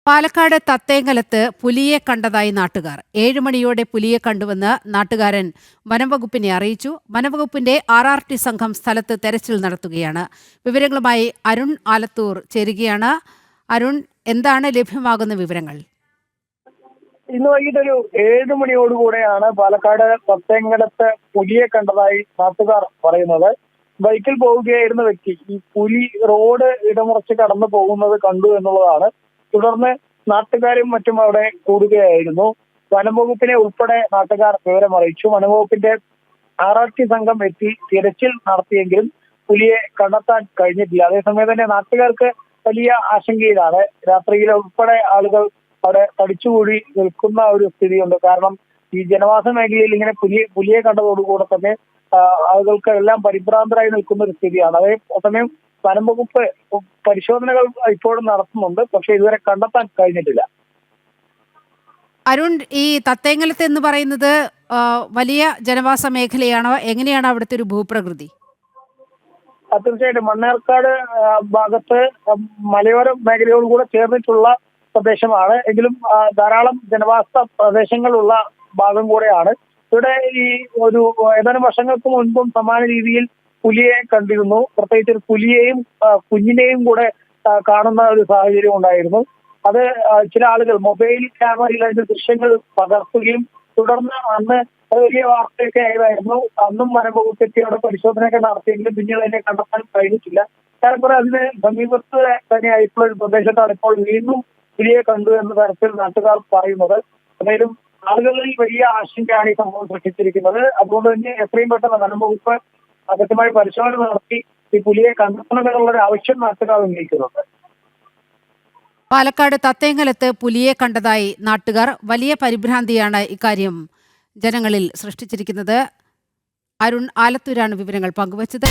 പാലക്കാട് തത്തേങ്കലത്ത് പുലിയെ കണ്ടതായി നാട്ടുകാർ. 7 മണിയോടെ പുലിയെ കണ്ടുവെന്ന് നാട്ടുകാരൻ വനംവകുപ്പിനെ അറിയിച്ചു. വനംവകുപ്പിന്റെ RRT സംഘം സ്ഥലത്ത് തെരച്ചിൽ നടത്തുകയാണ്. വിവരങ്ങളുമായി അരുൺ ആലത്തൂർ ചേരുകയാണ്. അരുൺ, എന്താണ് ലഭ്യമാകുന്ന വിവരങ്ങൾ? ഇന്ന് വൈകിട്ട് ഒരു 7 മണിയോടുകൂടെയാണ് പാലക്കാട് തത്തേങ്കലത്ത് പുലിയെ കണ്ടതായി നാട്ടുകാർ പറയുന്നത്. ബൈക്കിൽ പോവുകയായിരുന്ന വ്യക്തി ഈ പുലി റോഡ് ഇടമുറച്ച് കടന്നു പോകുന്നത് കണ്ടു എന്നുള്ളതാണ്. തുടർന്ന് നാട്ടുകാരും മറ്റും അവിടെ കൂടുകയായിരുന്നു. വനംവകുപ്പിനെ ഉൾപ്പെടെ നാട്ടുകാർ വിവരം അറിയിച്ചു. വനംവകുപ്പിന്റെ RRT സംഘം എത്തി തിരച്ചിൽ നടത്തിയെങ്കിലും പുലിയെ കണ്ടെത്താൻ കഴിഞ്ഞിട്ടില്ല. അതേസമയം തന്നെ നാട്ടുകാർക്ക് വലിയ ആശങ്കയിലാണ്. രാത്രിയിൽ ഉൾപ്പെടെ ആളുകൾ അവിടെ തടിച്ചുകൂടി നിൽക്കുന്ന ഒരു സ്ഥിതിയുണ്ട്. കാരണം ഈ ജനവാസ മേഖലയിൽ ഇങ്ങനെ പുലിയെ കണ്ടതോടുകൂടെ തന്നെ ആളുകൾക്ക് എല്ലാം പരിഭ്രാന്തരായി നിൽക്കുന്ന ഒരു സ്ഥിതിയാണ്. അതേസമയം വനംവകുപ്പ് പരിശോധനകൾ ഇപ്പോഴും നടത്തുന്നുണ്ട്, പക്ഷെ ഇതുവരെ കണ്ടെത്താൻ കഴിഞ്ഞിട്ടില്ല. അരുൺ, ഈ തത്തേങ്കലത്ത് എന്ന് പറയുന്നത് വലിയ ജനവാസ മേഖലയാണോ? എങ്ങനെയാണ് അവിടുത്തെ ഒരു ഭൂപ്രകൃതി? തീർച്ചയായിട്ടും മണ്ണാർക്കാട് ഭാഗത്ത് മലയോര മേഖലയോടുകൂടെ ചേർന്നിട്ടുള്ള പ്രദേശമാണ്. എങ്കിലും ധാരാളം ജനവാസ പ്രദേശങ്ങളുള്ള ഭാഗം കൂടെയാണ്. ഇവിടെ ഈ ഒരു ഏതാനും വർഷങ്ങൾക്ക് മുൻപും സമാന രീതിയിൽ പുലിയെ കണ്ടിരുന്നു. പ്രത്യേകിച്ച് ഒരു പുലിയെയും കുഞ്ഞിനെയും കൂടെ കാണുന്ന ഒരു സാഹചര്യം ഉണ്ടായിരുന്നു. അത് ചില ആളുകൾ മൊബൈൽ ക്യാമറയിൽ അതിന്റെ ദൃശ്യങ്ങൾ പകർത്തുകയും തുടർന്ന് അന്ന് വലിയ വാർത്തയൊക്കെ ആയതായിരുന്നു. അന്നും വനംവകുപ്പ് എത്തി അവിടെ പരിശോധനയൊക്കെ നടത്തിയെങ്കിലും പിന്നീട് അതിനെ കണ്ടെത്താൻ കഴിഞ്ഞിട്ടില്ല. ഏറെക്കുറെ അതിന് സമീപത്ത് തന്നെ ആയിട്ടുള്ള ഒരു പ്രദേശത്താണ് ഇപ്പോൾ വീണ്ടും പുലിയെ കണ്ടു എന്ന തരത്തിൽ നാട്ടുകാർ പറയുന്നത്. എന്തായാലും ആളുകളിൽ വലിയ ആശങ്കയാണ് ഈ സംഭവം സൃഷ്ടിച്ചിരിക്കുന്നത്. അതുകൊണ്ട് തന്നെ എത്രയും പെട്ടെന്ന് വനംവകുപ്പ് കൃത്യമായി പരിശോധന നടത്തി ഈ പുലിയെ കണ്ടെത്തണമെന്നുള്ള ഒരു ആവശ്യം നാട്ടുകാർ ഉന്നയിക്കുന്നുണ്ട്. പാലക്കാട് തത്തേങ്കലത്ത് പുലിയെ കണ്ടതായി നാട്ടുകാർ. വലിയ പരിഭ്രാന്തിയാണ് ഇക്കാര്യം ജനങ്ങളിൽ സൃഷ്ടിച്ചിരിക്കുന്നത്. അരുൺ ആലത്തൂരാണ് വിവരങ്ങൾ പങ്കുവച്ചത്.